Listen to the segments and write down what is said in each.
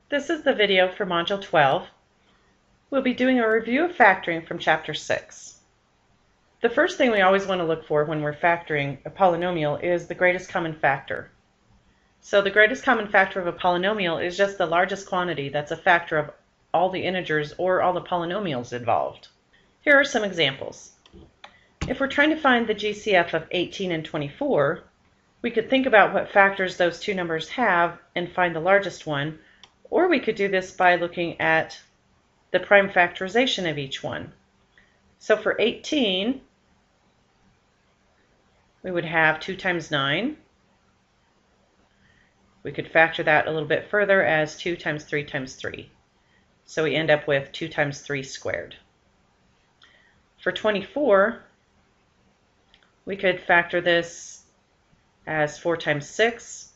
This is the video for Module 12. We'll be doing a review of factoring from Chapter 6. The first thing we always want to look for when we're factoring a polynomial is the greatest common factor. So the greatest common factor of a polynomial is just the largest quantity that's a factor of all the integers or all the polynomials involved. Here are some examples. If we're trying to find the GCF of 18 and 24, we could think about what factors those two numbers have and find the largest one. Or we could do this by looking at the prime factorization of each one. So for 18, we would have 2 times 9. We could factor that a little bit further as 2 times 3 times 3. So we end up with 2 times 3 squared. For 24, we could factor this as 4 times 6,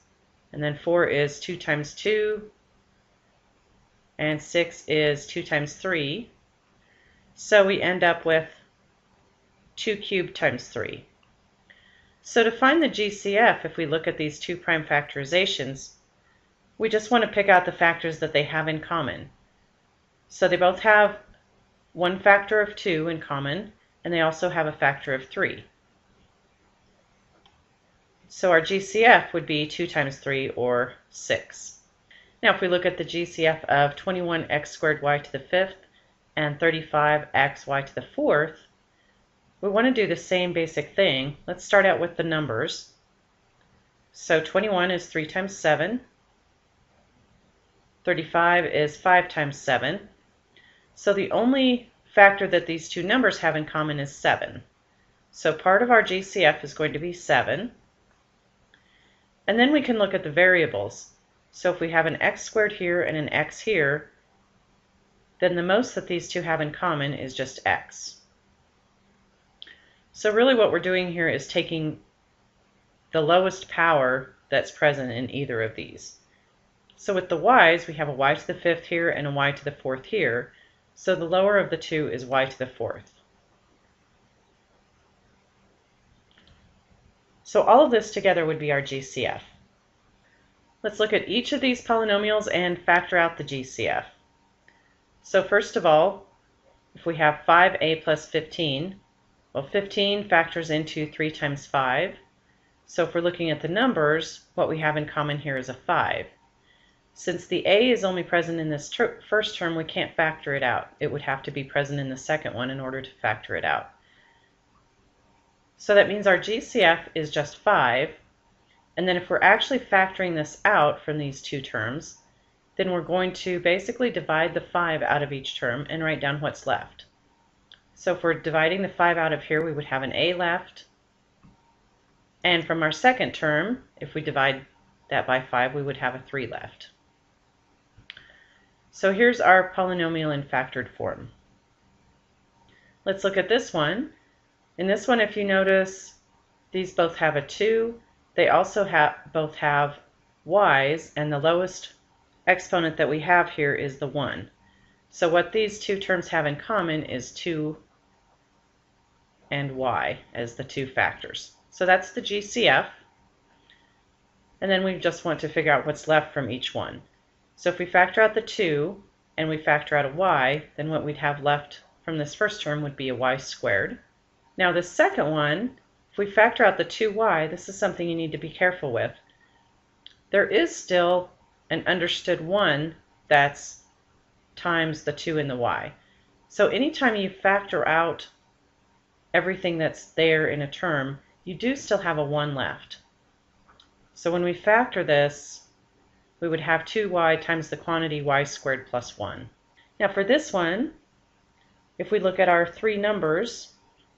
and then 4 is 2 times 2, and 6 is 2 times 3. So we end up with 2 cubed times 3. So to find the GCF, if we look at these two prime factorizations, we just want to pick out the factors that they have in common. So they both have one factor of 2 in common, and they also have a factor of 3. So our GCF would be 2 times 3, or 6. Now if we look at the GCF of 21x squared y to the 5th and 35x y to the 4th, we want to do the same basic thing. Let's start out with the numbers. So 21 is 3 times 7. 35 is 5 times 7. So the only factor that these two numbers have in common is 7. So part of our GCF is going to be 7. And then we can look at the variables. So if we have an x squared here and an x here, then the most that these two have in common is just x. So really what we're doing here is taking the lowest power that's present in either of these. So with the y's, we have a y to the 5th here and a y to the 4th here. So the lower of the two is y to the 4th. So all of this together would be our GCF. Let's look at each of these polynomials and factor out the GCF. So first of all, if we have 5a plus 15, well, 15 factors into 3 times 5. So if we're looking at the numbers, what we have in common here is a 5. Since the a is only present in this first term, we can't factor it out. It would have to be present in the second one in order to factor it out. So that means our GCF is just 5. And then if we're actually factoring this out from these two terms, then we're going to basically divide the 5 out of each term and write down what's left. So if we're dividing the 5 out of here, we would have an a left. And from our second term, if we divide that by 5, we would have a 3 left. So here's our polynomial in factored form. Let's look at this one. In this one, if you notice, these both have a 2. They also both have y's, and the lowest exponent that we have here is the 1. So what these two terms have in common is 2 and y as the two factors. So that's the GCF. And then we just want to figure out what's left from each one. So if we factor out the 2 and we factor out a y, then what we'd have left from this first term would be a y squared. Now the second one, if we factor out the 2y, this is something you need to be careful with. There is still an understood 1 that's times the 2 and the y. So anytime you factor out everything that's there in a term, you do still have a 1 left. So when we factor this, we would have 2y times the quantity y squared plus 1. Now for this one, if we look at our three numbers,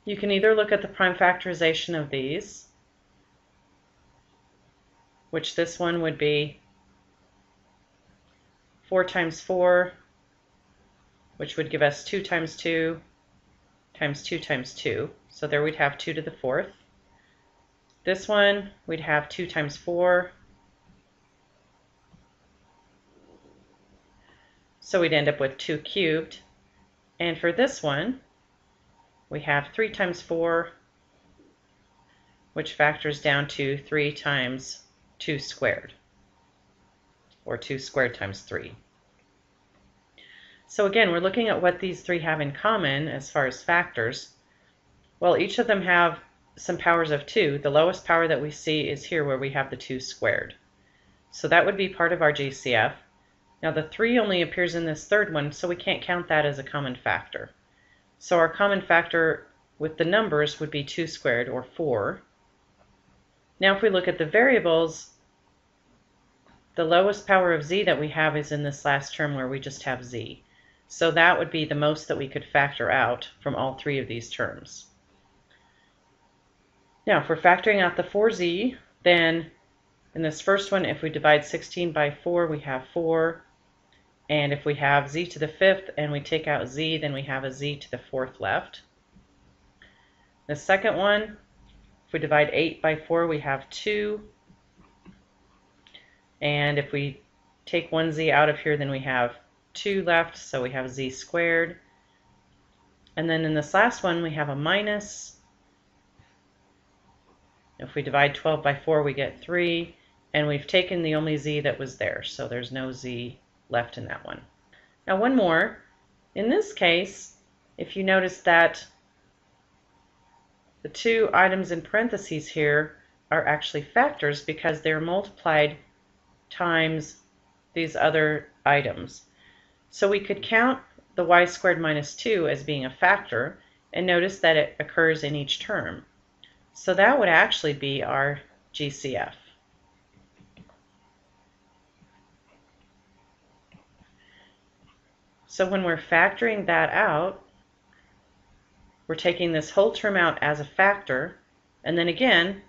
you can either look at the prime factorization of these, which this one would be 4 times 4, which would give us 2 times 2 times 2 times 2. So there we'd have 2 to the 4th. This one, we'd have 2 times 4. So we'd end up with 2 cubed. And for this one, we have 3 times 4, which factors down to 3 times 2 squared, or 2 squared times 3. So again, we're looking at what these three have in common as far as factors. Well, each of them have some powers of 2. The lowest power that we see is here where we have the 2 squared. So that would be part of our GCF. Now the 3 only appears in this third one, so we can't count that as a common factor. So our common factor with the numbers would be 2 squared, or 4. Now if we look at the variables, the lowest power of z that we have is in this last term where we just have z. So that would be the most that we could factor out from all three of these terms. Now if we're factoring out the 4z, then in this first one, if we divide 16 by 4, we have 4. And if we have z to the 5th and we take out z, then we have a z to the 4th left. The second one, if we divide 8 by 4, we have 2. And if we take one z out of here, then we have 2 left, so we have z squared. And then in this last one, we have a minus. If we divide 12 by 4, we get 3. And we've taken the only z that was there, so there's no z left in that one. Now one more. In this case, if you notice that the two items in parentheses here are actually factors because they're multiplied times these other items. So we could count the y squared minus 2 as being a factor, and notice that it occurs in each term. So that would actually be our GCF. So when we're factoring that out, we're taking this whole term out as a factor, and then again,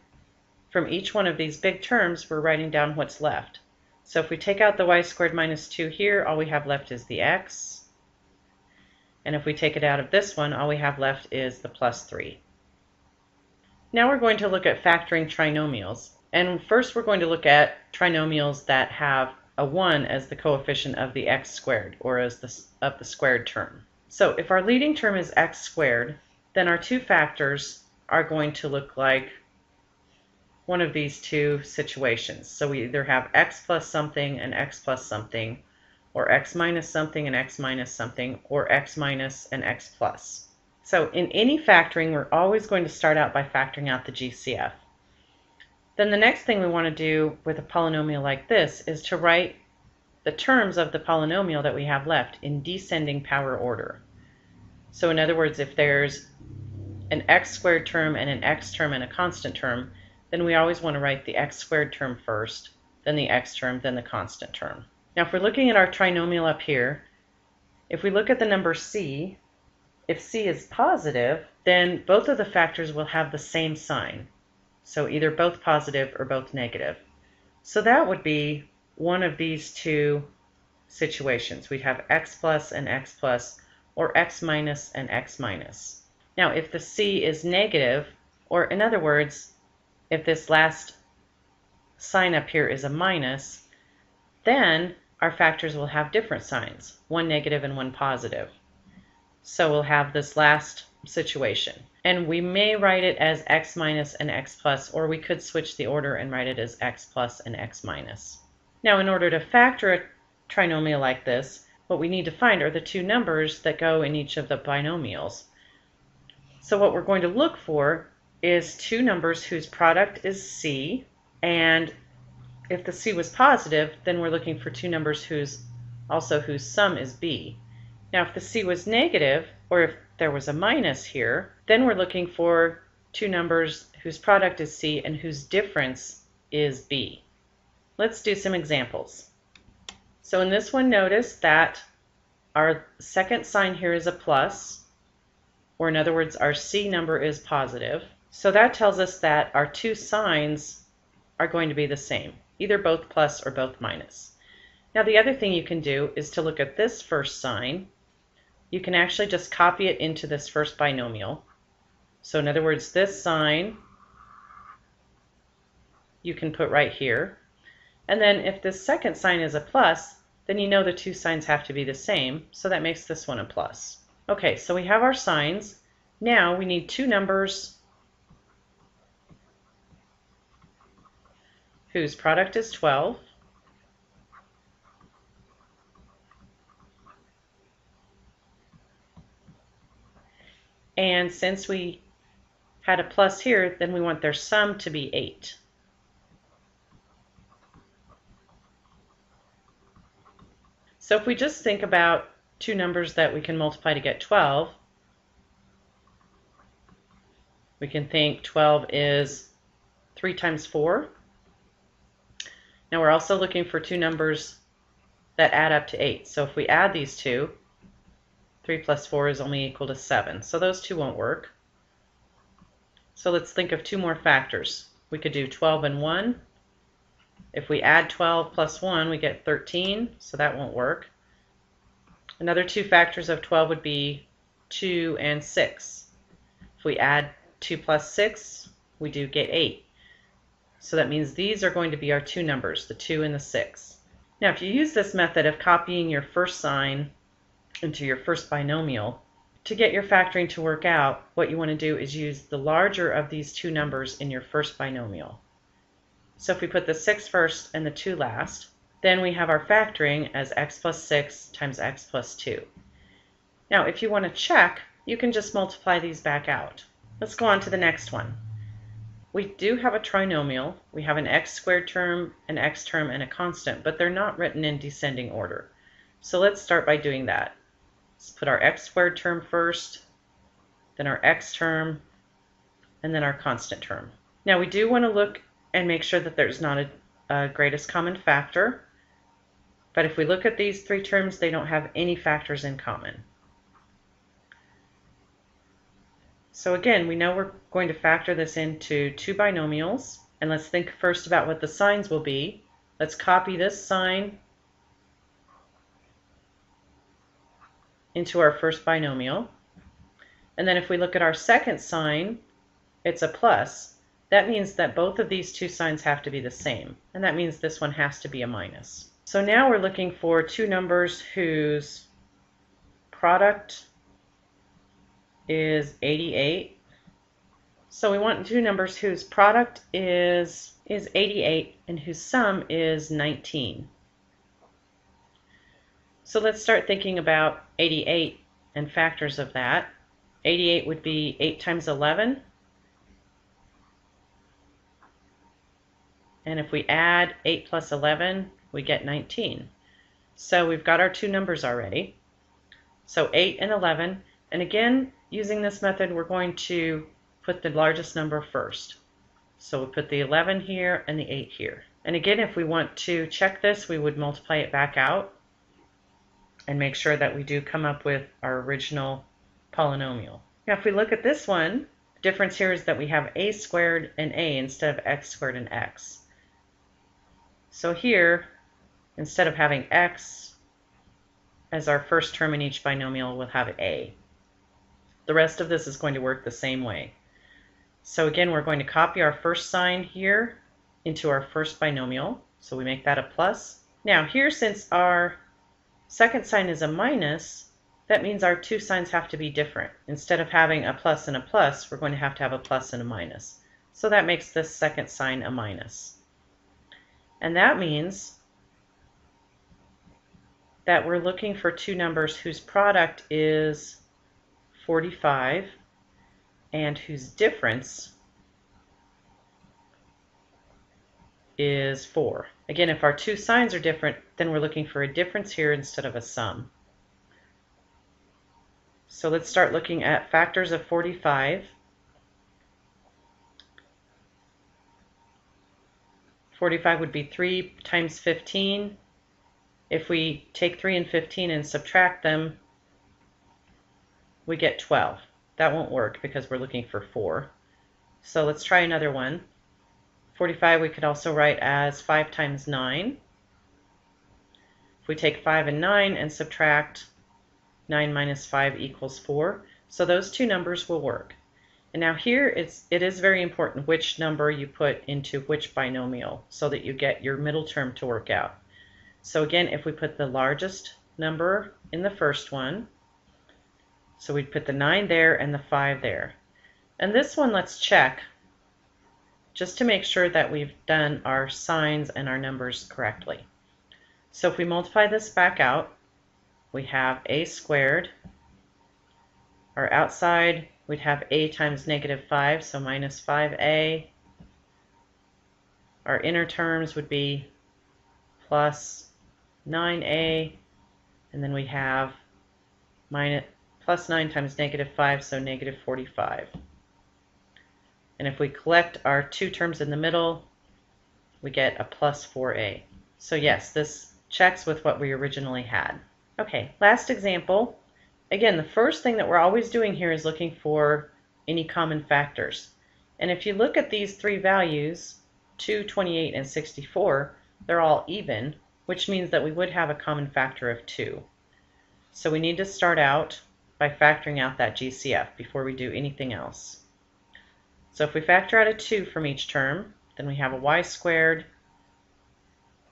from each one of these big terms, we're writing down what's left. So if we take out the y squared minus 2 here, all we have left is the x. And if we take it out of this one, all we have left is the plus 3. Now we're going to look at factoring trinomials. And first we're going to look at trinomials that have a 1 as the coefficient of the x squared, or as the squared term. So if our leading term is x squared, then our two factors are going to look like one of these two situations. So we either have x plus something and x plus something, or x minus something and x minus something, or x minus and x plus. So in any factoring, we're always going to start out by factoring out the GCF. Then the next thing we want to do with a polynomial like this is to write the terms of the polynomial that we have left in descending power order. So in other words, if there's an x squared term and an x term and a constant term, then we always want to write the x squared term first, then the x term, then the constant term. Now if we're looking at our trinomial up here, if we look at the number c, if c is positive, then both of the factors will have the same sign. So either both positive or both negative. So that would be one of these two situations. We'd have x plus and x plus, or x minus and x minus. Now if the c is negative, or in other words, if this last sign up here is a minus, then our factors will have different signs, one negative and one positive. So we'll have this last situation. And we may write it as x minus and x plus, or we could switch the order and write it as x plus and x minus. Now in order to factor a trinomial like this, what we need to find are the two numbers that go in each of the binomials. So what we're going to look for is two numbers whose product is c, and if the c was positive, then we're looking for two numbers whose sum is b. Now if the c was negative, or if there was a minus here, then we're looking for two numbers whose product is c and whose difference is b. Let's do some examples. So in this one, notice that our second sign here is a plus, or in other words, our c number is positive. So that tells us that our two signs are going to be the same, either both plus or both minus. Now the other thing you can do is to look at this first sign. You can actually just copy it into this first binomial. So in other words, this sign you can put right here. And then if this second sign is a plus, then you know the two signs have to be the same, so that makes this one a plus. Okay, so we have our signs. Now we need two numbers whose product is 12, And since we had a plus here, then we want their sum to be 8. So if we just think about two numbers that we can multiply to get 12, we can think 12 is 3 times 4. Now we're also looking for two numbers that add up to 8. So if we add these two, 3 plus 4 is only equal to 7. So those two won't work. So let's think of two more factors. We could do 12 and 1. If we add 12 plus 1, we get 13, so that won't work. Another two factors of 12 would be 2 and 6. If we add 2 plus 6, we do get 8. So that means these are going to be our two numbers, the 2 and the 6. Now, if you use this method of copying your first sign into your first binomial, to get your factoring to work out, what you want to do is use the larger of these two numbers in your first binomial. So if we put the 6 first and the 2 last, then we have our factoring as x plus 6 times x plus 2. Now, if you want to check, you can just multiply these back out. Let's go on to the next one. We do have a trinomial. We have an x squared term, an x term, and a constant, but they're not written in descending order. So let's start by doing that. Let's put our x squared term first, then our x term, and then our constant term. Now we do want to look and make sure that there's not a greatest common factor. But if we look at these three terms, they don't have any factors in common. So again, we know we're going to factor this into two binomials. And let's think first about what the signs will be. Let's copy this sign into our first binomial. And then if we look at our second sign, it's a plus. That means that both of these two signs have to be the same. And that means this one has to be a minus. So now we're looking for two numbers whose product is 88. So we want two numbers whose product is 88 and whose sum is 19. So let's start thinking about 88 and factors of that. 88 would be 8 times 11. And if we add 8 plus 11, we get 19. So we've got our two numbers already. So 8 and 11. And again, using this method, we're going to put the largest number first. So we put the 11 here and the 8 here. And again, if we want to check this, we would multiply it back out and make sure that we do come up with our original polynomial. Now, if we look at this one, the difference here is that we have a squared and a instead of x squared and x. So here, instead of having x as our first term in each binomial, we'll have a. The rest of this is going to work the same way. So again, we're going to copy our first sign here into our first binomial. So we make that a plus. Now here, since our second sign is a minus, that means our two signs have to be different. Instead of having a plus and a plus, we're going to have a plus and a minus. So that makes this second sign a minus. And that means that we're looking for two numbers whose product is 45 and whose difference is 4. Again, if our two signs are different, then we're looking for a difference here instead of a sum. So let's start looking at factors of 45. 45 would be 3 times 15. If we take 3 and 15 and subtract them, we get 12. That won't work because we're looking for 4. So let's try another one. 45 we could also write as 5 times 9. If we take 5 and 9 and subtract, 9 minus 5 equals 4. So those two numbers will work. And now here it is very important which number you put into which binomial so that you get your middle term to work out. So again, if we put the largest number in the first one, so we'd put the 9 there and the 5 there. And this one, let's check just to make sure that we've done our signs and our numbers correctly. So if we multiply this back out, we have a squared. Our outside we'd have a times negative 5, so minus 5a. Our inner terms would be plus 9a, and then we have plus 9 times negative 5, so negative 45. And if we collect our two terms in the middle, we get a plus 4a. So yes, this checks with what we originally had. Okay, last example. Again, the first thing that we're always doing here is looking for any common factors. And if you look at these three values, 2, 28, and 64, they're all even, which means that we would have a common factor of 2. So we need to start out by factoring out that GCF before we do anything else. So if we factor out a 2 from each term, then we have a y squared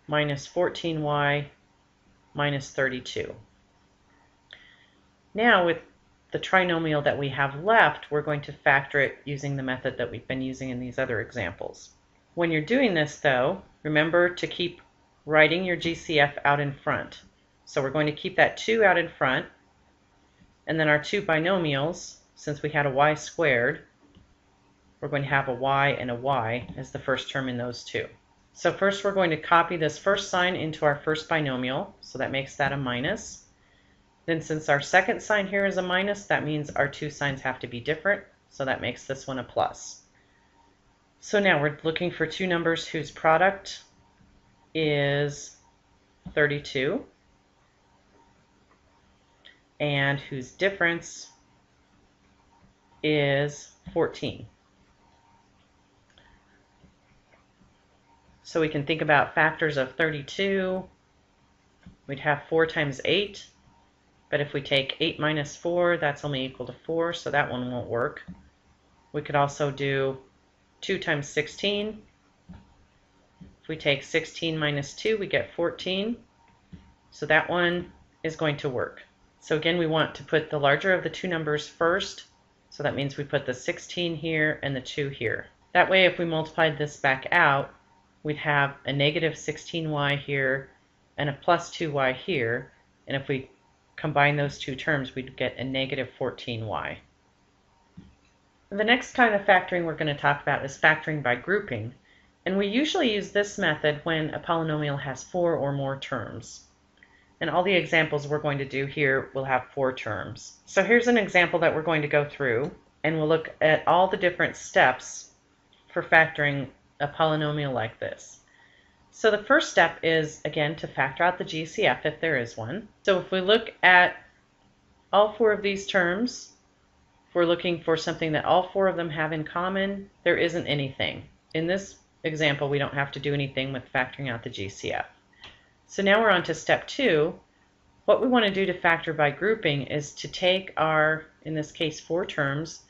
minus 14y minus 32. Now with the trinomial that we have left, we're going to factor it using the method that we've been using in these other examples. When you're doing this though, remember to keep writing your GCF out in front. So we're going to keep that 2 out in front, and then our two binomials, since we had a y squared, we're going to have a y and a y as the first term in those two. So first we're going to copy this first sign into our first binomial, so that makes that a minus. Then since our second sign here is a minus, that means our two signs have to be different, so that makes this one a plus. So now we're looking for two numbers whose product is 32 and whose difference is 14. So we can think about factors of 32. We'd have 4 times 8, but if we take 8 minus 4, that's only equal to 4, so that one won't work. We could also do 2 times 16. If we take 16 minus 2, we get 14, so that one is going to work. So again, we want to put the larger of the two numbers first, so that means we put the 16 here and the 2 here. That way, if we multiplied this back out, we'd have a negative 16y here and a plus 2y here, and if we combine those two terms, we'd get a negative 14y. The next kind of factoring we're going to talk about is factoring by grouping, and we usually use this method when a polynomial has 4 or more terms. And all the examples we're going to do here will have 4 terms. So here's an example that we're going to go through, and we'll look at all the different steps for factoring a polynomial like this. So the first step is, again, to factor out the GCF if there is one. So if we look at all 4 of these terms, if we're looking for something that all 4 of them have in common, there isn't anything. In this example, we don't have to do anything with factoring out the GCF. So now we're on to step 2. What we want to do to factor by grouping is to take our, in this case, 4 terms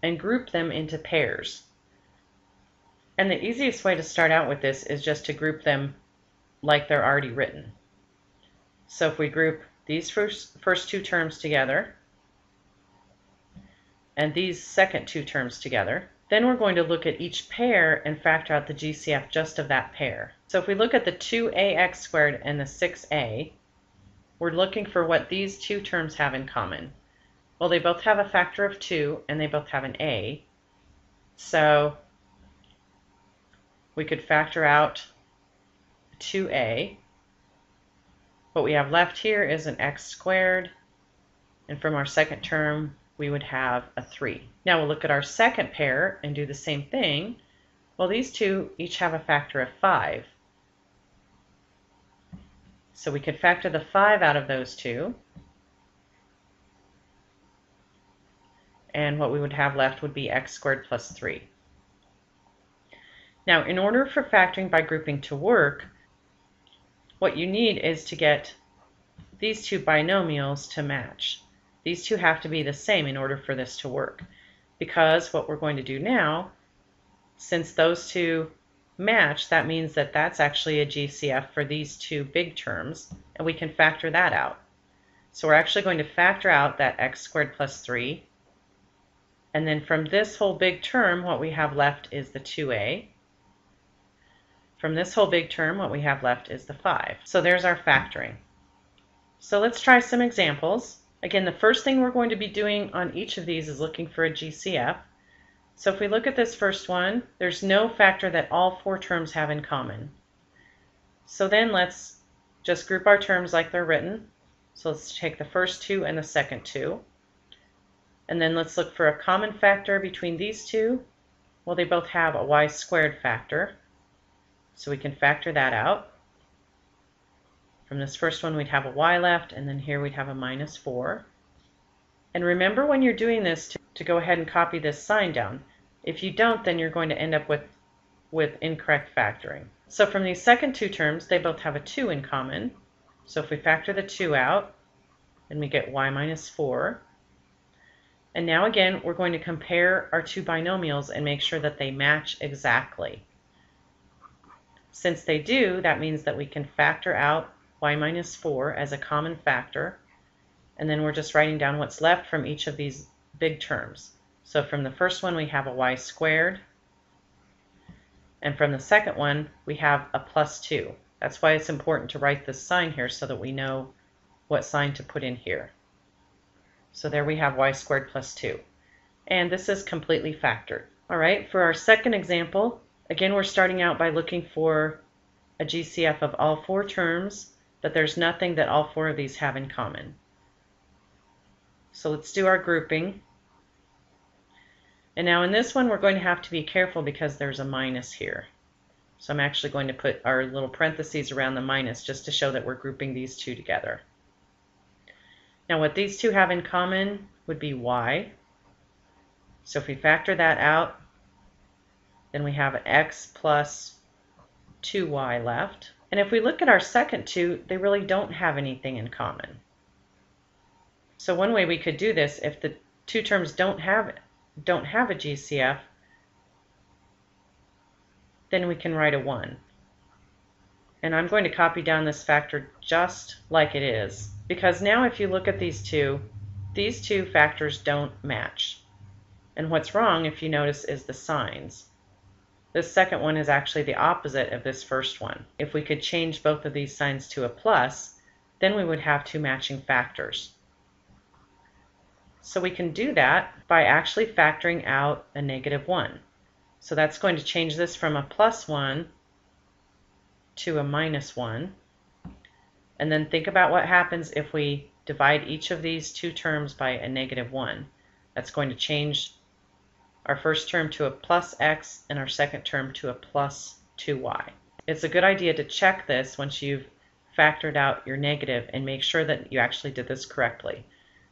and group them into pairs. And the easiest way to start out with this is just to group them like they're already written. So if we group these first 2 terms together and these second 2 terms together, then we're going to look at each pair and factor out the GCF just of that pair. So if we look at the 2ax squared and the 6a, we're looking for what these 2 terms have in common. Well, they both have a factor of 2 and they both have an a. So we could factor out 2a. What we have left here is an x squared, and from our second term we would have a 3. Now we'll look at our second pair and do the same thing. Well, these 2 each have a factor of 5. So we could factor the 5 out of those 2, and what we would have left would be x squared plus 3. Now, in order for factoring by grouping to work, what you need is to get these 2 binomials to match. These 2 have to be the same in order for this to work, because what we're going to do now, since those 2 match, that means that that's actually a GCF for these 2 big terms, and we can factor that out. So we're actually going to factor out that x squared plus 3, and then from this whole big term, what we have left is the 2a. From this whole big term, what we have left is the 5. So there's our factoring. So let's try some examples. Again, the first thing we're going to be doing on each of these is looking for a GCF. So if we look at this first one, there's no factor that all four terms have in common. So then let's just group our terms like they're written. So let's take the first two and the second two. And then let's look for a common factor between these two. Well, they both have a y squared factor, so we can factor that out. From this first one, we'd have a y left, and then here we'd have a -4. And remember when you're doing this to go ahead and copy this sign down. If you don't, then you're going to end up with incorrect factoring. So from these second two terms, they both have a 2 in common. So if we factor the 2 out, then we get y -4. And now again, we're going to compare our two binomials and make sure that they match exactly. Since they do, that means that we can factor out y -4 as a common factor, and then we're just writing down what's left from each of these big terms. So from the first one, we have a y squared, and from the second one, we have a +2. That's why it's important to write this sign here so that we know what sign to put in here. So there we have y squared +2. And this is completely factored. All right, for our second example, again, we're starting out by looking for a GCF of all four terms, but there's nothing that all four of these have in common. So let's do our grouping. And now in this one, we're going to have to be careful because there's a minus here. So I'm actually going to put our little parentheses around the minus just to show that we're grouping these two together. Now what these two have in common would be y. So if we factor that out, then we have an x plus 2y left. And if we look at our second two, they really don't have anything in common. So one way we could do this, if the two terms don't have a GCF, then we can write a 1. And I'm going to copy down this factor just like it is, because now if you look at these two factors don't match. And what's wrong, if you notice, is the signs. This second one is actually the opposite of this first one. If we could change both of these signs to a plus, then we would have two matching factors. So we can do that by actually factoring out a -1. So that's going to change this from a +1 to a -1. And then think about what happens if we divide each of these two terms by a -1. That's going to change our first term to a +x and our second term to a +2y. It's a good idea to check this once you've factored out your negative and make sure that you actually did this correctly.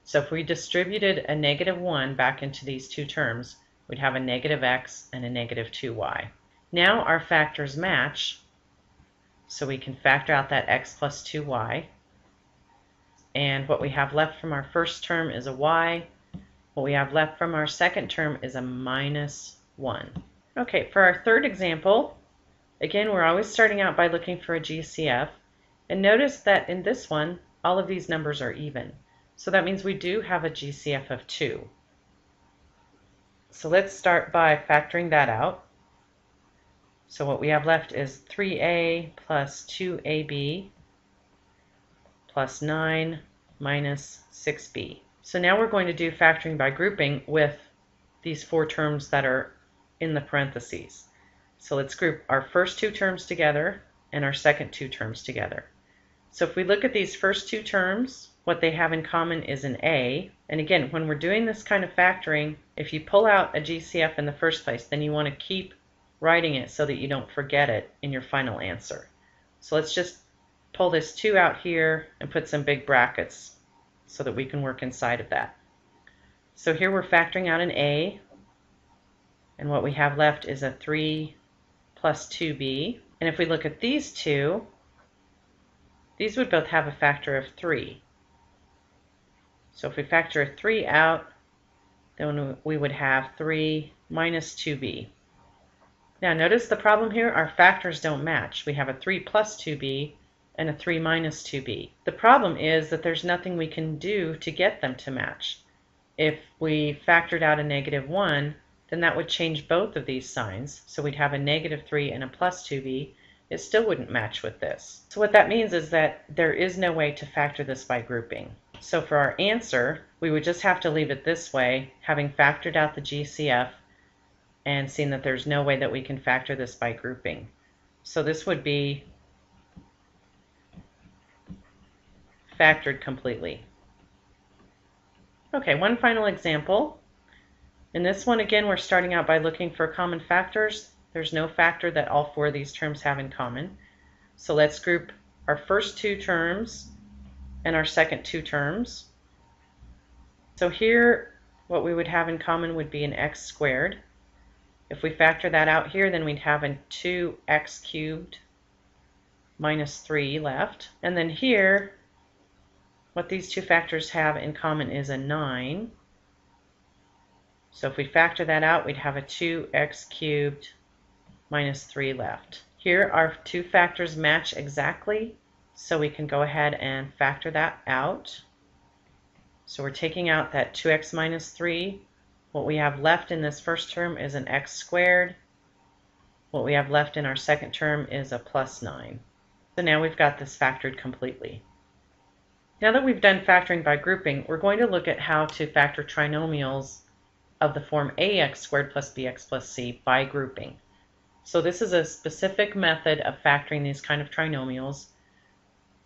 So if we distributed a -1 back into these two terms, we'd have a -x and a -2y. Now our factors match, so we can factor out that x plus 2y. And what we have left from our first term is a y. What we have left from our second term is a -1. Okay, for our third example, again, we're always starting out by looking for a GCF. And notice that in this one, all of these numbers are even. So that means we do have a GCF of 2. So let's start by factoring that out. So what we have left is 3a plus 2ab plus 9 minus 6b. So now we're going to do factoring by grouping with these four terms that are in the parentheses. So let's group our first two terms together and our second two terms together. So if we look at these first two terms, what they have in common is an a. And again, when we're doing this kind of factoring, if you pull out a GCF in the first place, then you want to keep writing it so that you don't forget it in your final answer. So let's just pull this 2 out here and put some big brackets so that we can work inside of that. So here we're factoring out an a, and what we have left is a 3 plus 2b. And if we look at these two, these would both have a factor of 3. So if we factor a 3 out, then we would have 3 minus 2b. Now notice the problem here, our factors don't match. We have a 3 plus 2b and a 3 minus 2b. The problem is that there's nothing we can do to get them to match. If we factored out a -1, then that would change both of these signs. So we'd have a -3 and a plus 2b. It still wouldn't match with this. So what that means is that there is no way to factor this by grouping. So for our answer, we would just have to leave it this way, having factored out the GCF and seen that there's no way that we can factor this by grouping. So this would be factored completely. Okay, one final example. In this one, again, we're starting out by looking for common factors. There's no factor that all four of these terms have in common. So let's group our first two terms and our second two terms. So here, what we would have in common would be an x squared. If we factor that out here, then we'd have a 2x cubed minus 3 left. And then here, what these two factors have in common is a 9. So if we factor that out, we'd have a 2x cubed minus 3 left. Here, our two factors match exactly, so we can go ahead and factor that out. So we're taking out that 2x minus 3. What we have left in this first term is an x squared. What we have left in our second term is a plus 9. So now we've got this factored completely. Now that we've done factoring by grouping, we're going to look at how to factor trinomials of the form ax squared plus bx plus c by grouping. So this is a specific method of factoring these kind of trinomials.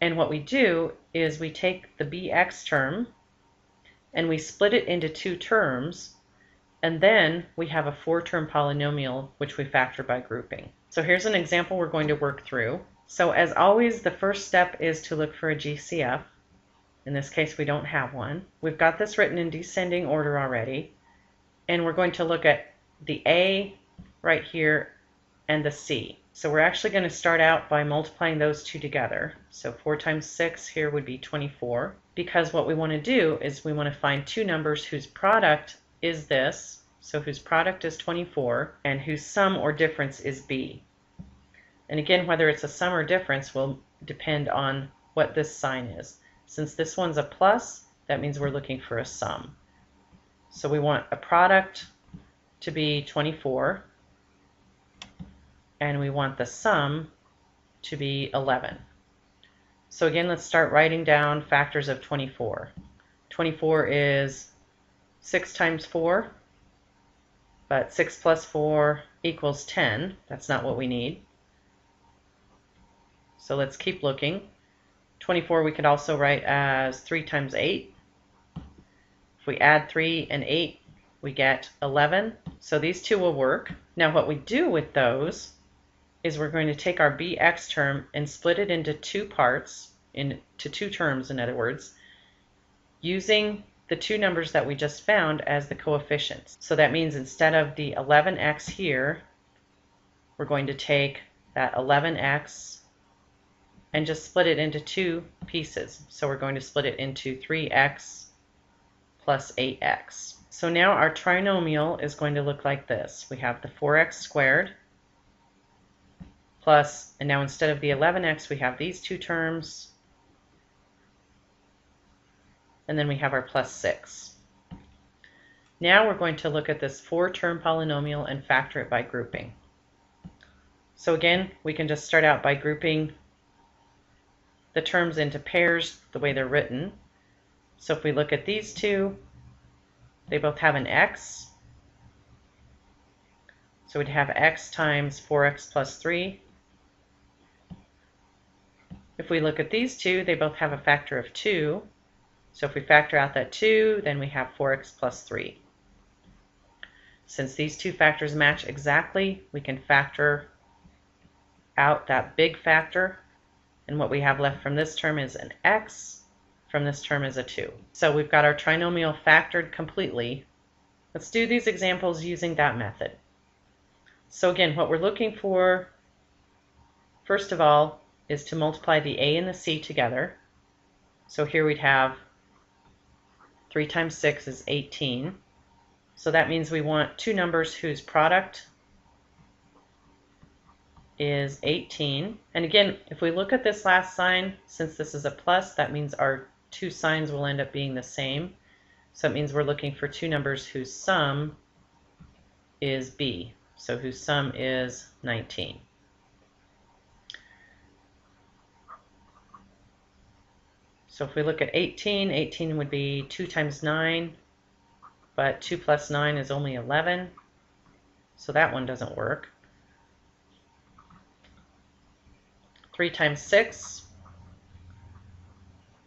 And what we do is we take the bx term and we split it into two terms, and then we have a four-term polynomial which we factor by grouping. So here's an example we're going to work through. So as always, the first step is to look for a GCF. In this case, we don't have one. We've got this written in descending order already, and we're going to look at the A right here and the C. So we're actually going to start out by multiplying those two together. So 4 times 6 here would be 24, because what we want to do is we want to find two numbers whose product is this, so whose product is 24, and whose sum or difference is B. And again, whether it's a sum or difference will depend on what this sign is. Since this one's a plus, that means we're looking for a sum. So we want a product to be 24, and we want the sum to be 11. So again, let's start writing down factors of 24. 24 is 6 times 4, but 6 plus 4 equals 10. That's not what we need. So let's keep looking. 24 we could also write as 3 times 8. If we add 3 and 8, we get 11. So these two will work. Now what we do with those is we're going to take our bx term and split it into two parts, into two terms in other words, using the two numbers that we just found as the coefficients. So that means instead of the 11x here, we're going to take that 11x and just split it into two pieces. So we're going to split it into 3x plus 8x. So now our trinomial is going to look like this. We have the 4x squared plus, and now instead of the 11x, we have these two terms, and then we have our plus 6. Now we're going to look at this four-term polynomial and factor it by grouping. So again, we can just start out by grouping the terms into pairs the way they're written. So if we look at these two, they both have an x. So we'd have x times 4x plus 3. If we look at these two, they both have a factor of 2. So if we factor out that 2, then we have 4x plus 3. Since these two factors match exactly, we can factor out that big factor. And what we have left from this term is an x, from this term is a 2. So we've got our trinomial factored completely. Let's do these examples using that method. So again, what we're looking for, first of all, is to multiply the a and the c together. So here we'd have 3 times 6 is 18. So that means we want two numbers whose product is 18. And again, if we look at this last sign, since this is a plus, that means our two signs will end up being the same. So it means we're looking for two numbers whose sum is b. So whose sum is 19. So So if we look at 18, 18 would be 2 times 9, but 2 plus 9 is only 11, so that one doesn't work. 3 times 6,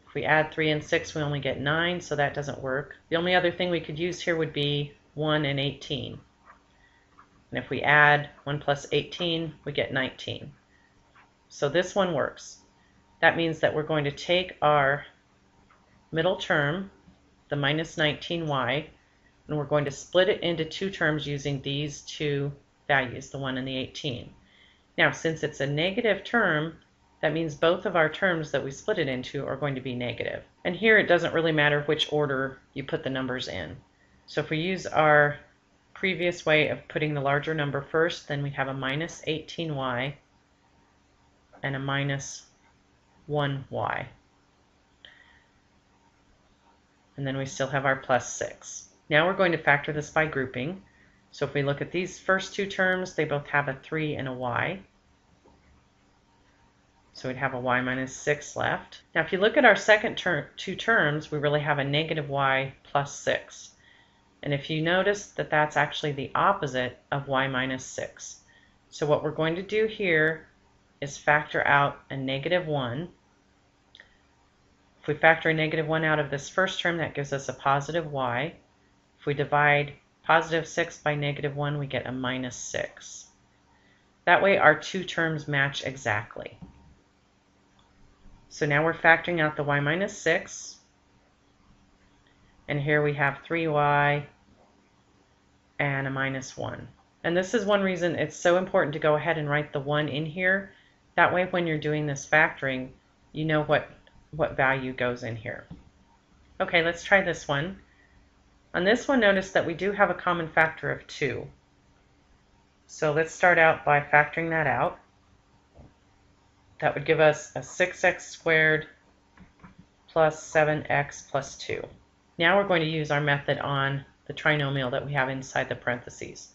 if we add 3 and 6, we only get 9, so that doesn't work. The only other thing we could use here would be 1 and 18. And if we add 1 plus 18, we get 19. So this one works. That means that we're going to take our middle term, the minus 19y, and we're going to split it into two terms using these two values, the 1 and the 18. Now, since it's a negative term, that means both of our terms that we split it into are going to be negative. And here it doesn't really matter which order you put the numbers in. So if we use our previous way of putting the larger number first, then we have a minus 18y and a minus 1y. And then we still have our plus 6. Now we're going to factor this by grouping. So if we look at these first two terms, they both have a 3 and a y. So we'd have a y minus 6 left. Now if you look at our second two terms, we really have a negative y plus 6. And if you notice that that's actually the opposite of y minus 6. So what we're going to do here is factor out a negative 1. If we factor a negative 1 out of this first term, that gives us a positive y. If we divide positive 6 by negative 1, we get a minus 6. That way our two terms match exactly. So now we're factoring out the y minus 6. And here we have 3y and a minus 1. And this is one reason it's so important to go ahead and write the 1 in here. That way when you're doing this factoring, you know what value goes in here. Okay, let's try this one. On this one, notice that we do have a common factor of 2. So let's start out by factoring that out. That would give us a 6x squared plus 7x plus 2. Now we're going to use our method on the trinomial that we have inside the parentheses.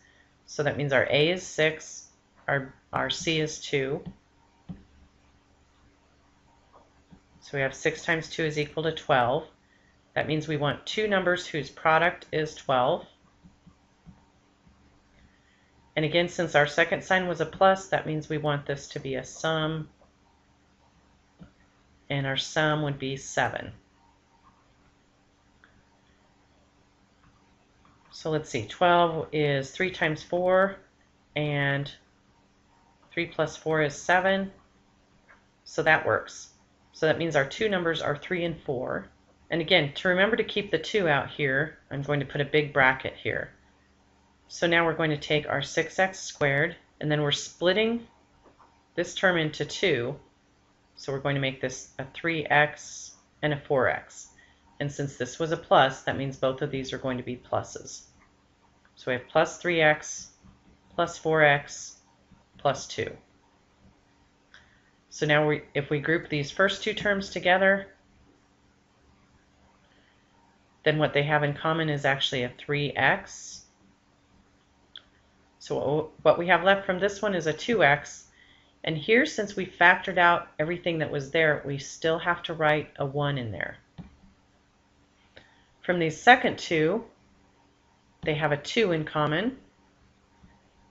So that means our a is 6, our c is 2. So we have 6 times 2 is equal to 12. That means we want two numbers whose product is 12. And again, since our second sign was a plus, that means we want this to be a sum. And our sum would be 7. So let's see, 12 is 3 times 4, and 3 plus 4 is 7. So that works. So that means our two numbers are 3 and 4. And again, to remember to keep the 2 out here, I'm going to put a big bracket here. So now we're going to take our 6x squared, and then we're splitting this term into 2. So we're going to make this a 3x and a 4x. And since this was a plus, that means both of these are going to be pluses. So we have plus 3x, plus 4x, plus 2. So now if we group these first two terms together, then what they have in common is actually a 3x. So what we have left from this one is a 2x. And here, since we factored out everything that was there, we still have to write a 1 in there. From these second two, they have a 2 in common.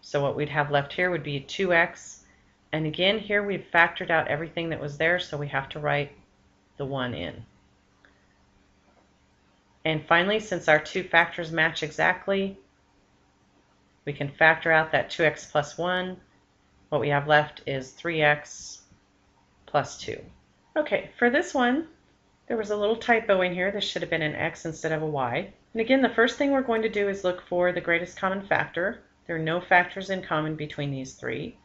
So what we'd have left here would be 2x. And again, here we've factored out everything that was there, so we have to write the 1 in. And finally, since our two factors match exactly, we can factor out that 2x plus 1. What we have left is 3x plus 2. Okay, for this one, there was a little typo in here. This should have been an x instead of a y. And again, the first thing we're going to do is look for the greatest common factor. There are no factors in common between these three.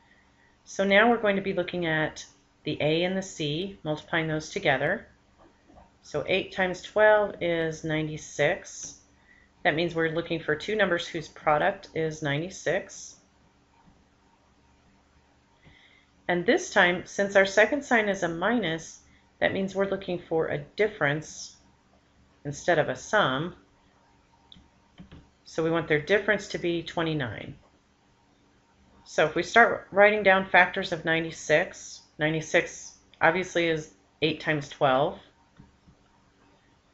So now we're going to be looking at the a and the c, multiplying those together. So 8 times 12 is 96. That means we're looking for two numbers whose product is 96. And this time, since our second sign is a minus, that means we're looking for a difference instead of a sum. So we want their difference to be 29. So if we start writing down factors of 96, 96 obviously is 8 times 12.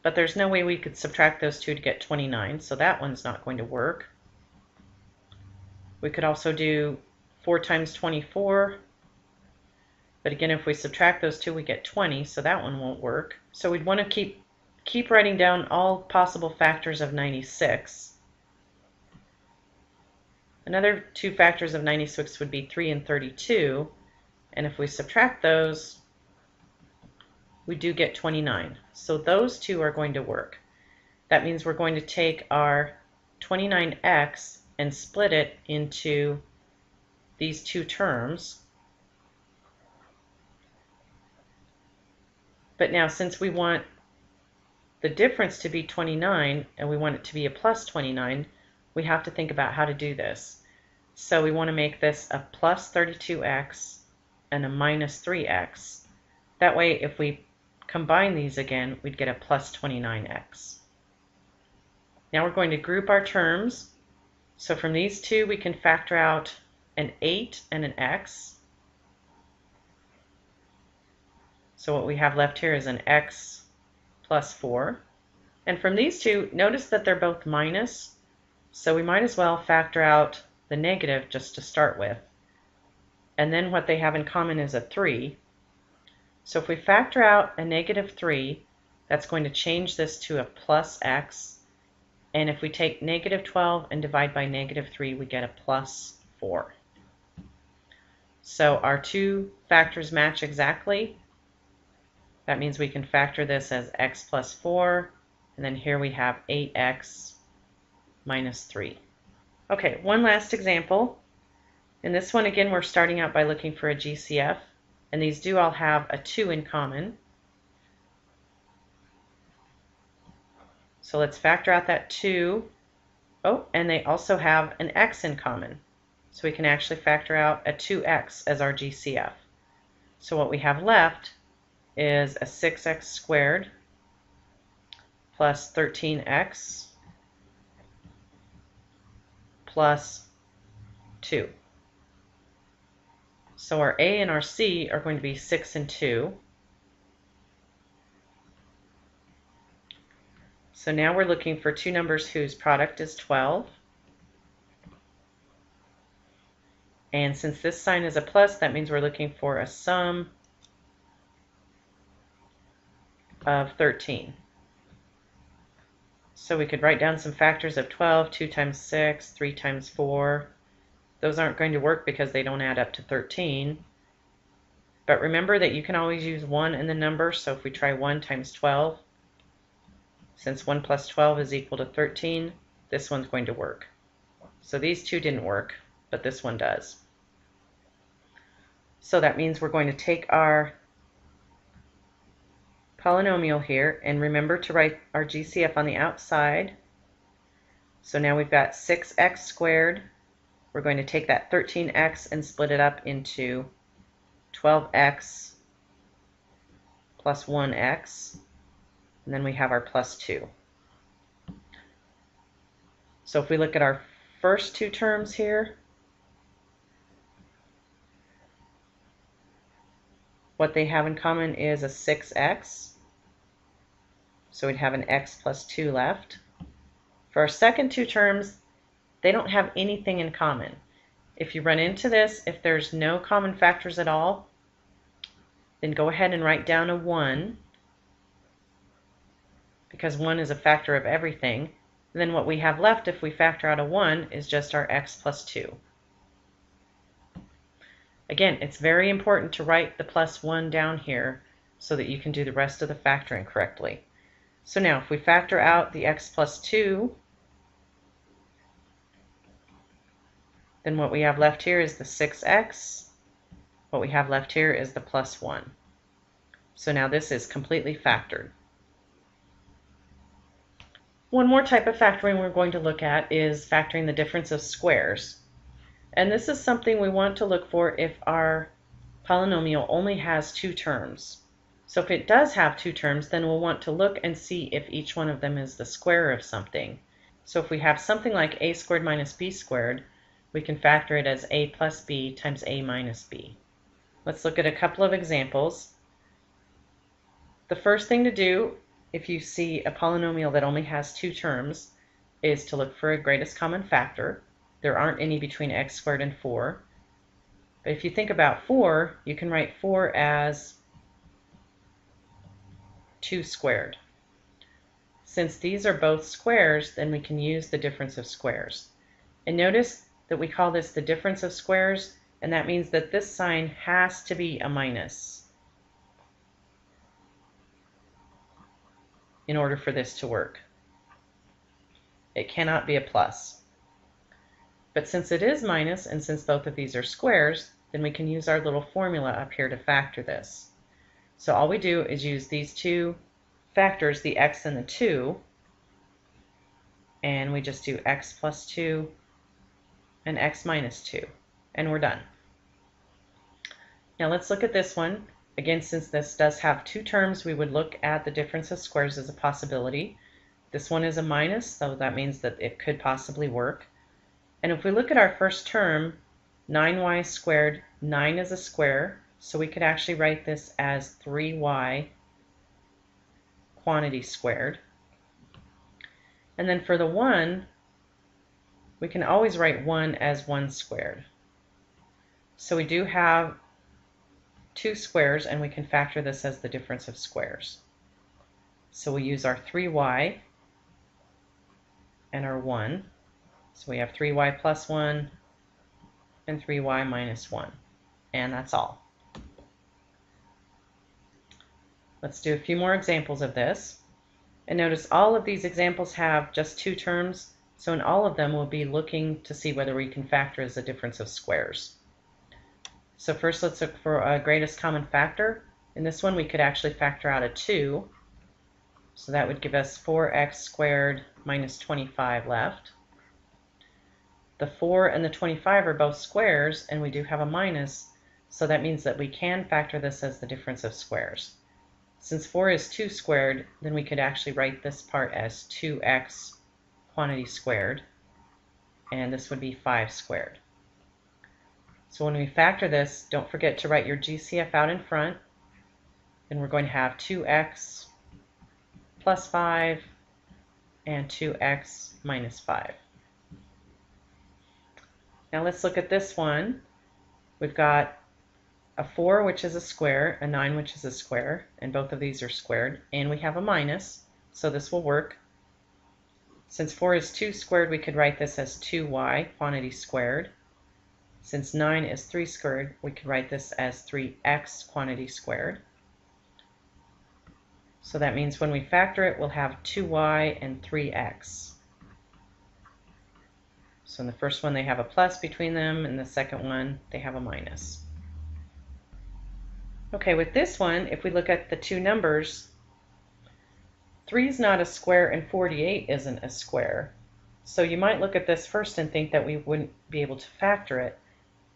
but there's no way we could subtract those two to get 29, so that one's not going to work. We could also do 4 times 24, but again, if we subtract those two, we get 20, so that one won't work. So we'd want to keep writing down all possible factors of 96. Another two factors of 96 would be 3 and 32, and if we subtract those, we do get 29. So those two are going to work. That means we're going to take our 29x and split it into these two terms. But now, since we want the difference to be 29 and we want it to be a plus 29, we have to think about how to do this. So we want to make this a plus 32x and a minus 3x. That way, if we combine these again, we'd get a plus 29x. Now we're going to group our terms. So from these two, we can factor out an 8 and an x. So what we have left here is an x plus 4. And from these two, notice that they're both minus, so we might as well factor out the negative just to start with. And then what they have in common is a 3. So if we factor out a negative 3, that's going to change this to a plus x. And if we take negative 12 and divide by negative 3, we get a plus 4. So our two factors match exactly. That means we can factor this as x plus 4, and then here we have 8x minus 3. Okay, one last example. In this one, again, we're starting out by looking for a GCF, and these do all have a 2 in common. So let's factor out that 2. Oh, and they also have an x in common. So we can actually factor out a 2x as our GCF. So what we have left is a 6x squared plus 13x plus 2. So our A and our C are going to be 6 and 2. So now we're looking for two numbers whose product is 12. And since this sign is a plus, that means we're looking for a sum of 13. So we could write down some factors of 12, 2 times 6, 3 times 4. Those aren't going to work because they don't add up to 13. But remember that you can always use 1 in the number, so if we try 1 times 12, since 1 plus 12 is equal to 13, this one's going to work. So these two didn't work, but this one does. So that means we're going to take our polynomial here, and remember to write our GCF on the outside. So now we've got 6x squared. We're going to take that 13x and split it up into 12x plus 1x, and then we have our plus 2. So if we look at our first two terms here, what they have in common is a 6x. So we'd have an x plus 2 left. For our second two terms, they don't have anything in common. If you run into this, if there's no common factors at all, then go ahead and write down a 1, because 1 is a factor of everything. And then what we have left if we factor out a 1 is just our x plus 2. Again, it's very important to write the plus 1 down here so that you can do the rest of the factoring correctly. So now if we factor out the x plus 2, then what we have left here is the 6x. What we have left here is the plus 1. So now this is completely factored. One more type of factoring we're going to look at is factoring the difference of squares. And this is something we want to look for if our polynomial only has two terms. So if it does have two terms, then we'll want to look and see if each one of them is the square of something. So if we have something like a squared minus b squared, we can factor it as a plus b times a minus b. Let's look at a couple of examples. The first thing to do if you see a polynomial that only has two terms, is to look for a greatest common factor. There aren't any between x squared and 4. But if you think about 4, you can write 4 as 2 squared. Since these are both squares, then we can use the difference of squares. And notice that we call this the difference of squares, and that means that this sign has to be a minus in order for this to work. It cannot be a plus. But since it is minus, and since both of these are squares, then we can use our little formula up here to factor this. So all we do is use these two factors, the x and the 2, and we just do x plus 2 and x minus 2, and we're done. Now let's look at this one. Again, since this does have two terms, we would look at the difference of squares as a possibility. This one is a minus, so that means that it could possibly work. And if we look at our first term, 9y squared, 9 is a square, so we could actually write this as 3y quantity squared. And then for the 1, we can always write 1 as 1 squared. So we do have two squares, and we can factor this as the difference of squares. So we use our 3y and our 1. So we have 3y plus 1 and 3y minus 1. And that's all. Let's do a few more examples of this. And notice all of these examples have just two terms, so in all of them we'll be looking to see whether we can factor as a difference of squares. So first let's look for a greatest common factor. In this one we could actually factor out a 2. So that would give us 4x squared minus 25 left. The 4 and the 25 are both squares, and we do have a minus, so that means that we can factor this as the difference of squares. Since 4 is 2 squared, then we could actually write this part as 2x quantity squared, and this would be 5 squared. So when we factor this, don't forget to write your GCF out in front. Then we're going to have 2x plus 5 and 2x minus 5. Now let's look at this one. We've got a 4, which is a square, a 9, which is a square, and both of these are squared, and we have a minus, so this will work. Since 4 is 2 squared, we could write this as 2y quantity squared. Since 9 is 3 squared, we could write this as 3x quantity squared. So that means when we factor it, we'll have 2y and 3x. So in the first one, they have a plus between them, and the second one, they have a minus. Okay, with this one, if we look at the two numbers, 3 is not a square and 48 isn't a square. So you might look at this first and think that we wouldn't be able to factor it,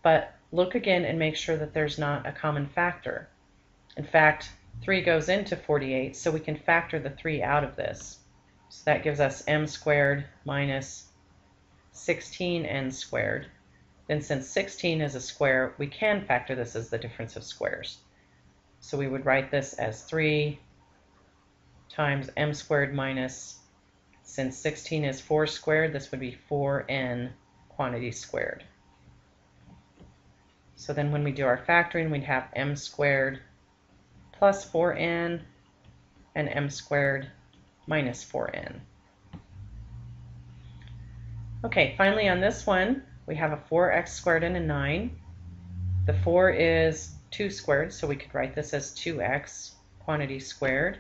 but look again and make sure that there's not a common factor. In fact, 3 goes into 48, so we can factor the 3 out of this. So that gives us m squared minus 16n squared. Then since 16 is a square, we can factor this as the difference of squares. So we would write this as 3 times m squared minus, since 16 is 4 squared, this would be 4n quantity squared. So then when we do our factoring, we'd have m squared plus 4n and m squared minus 4n. Okay, finally on this one, we have a 4x squared and a 9. The 4 is 2 squared, so we could write this as 2x quantity squared.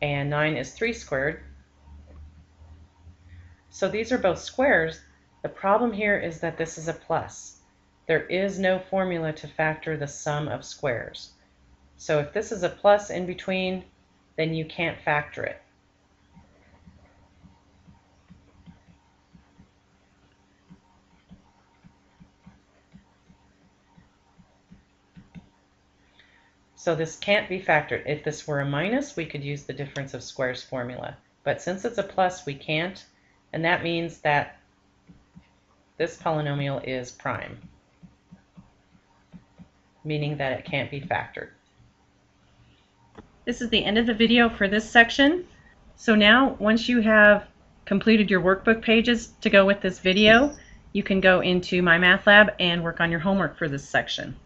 And 9 is 3 squared. So these are both squares. The problem here is that this is a plus. There is no formula to factor the sum of squares. So if this is a plus in between, then you can't factor it. So this can't be factored. If this were a minus, we could use the difference of squares formula. But since it's a plus, we can't, and that means that this polynomial is prime, meaning that it can't be factored. This is the end of the video for this section. So now, once you have completed your workbook pages to go with this video, you can go into MyMathLab and work on your homework for this section.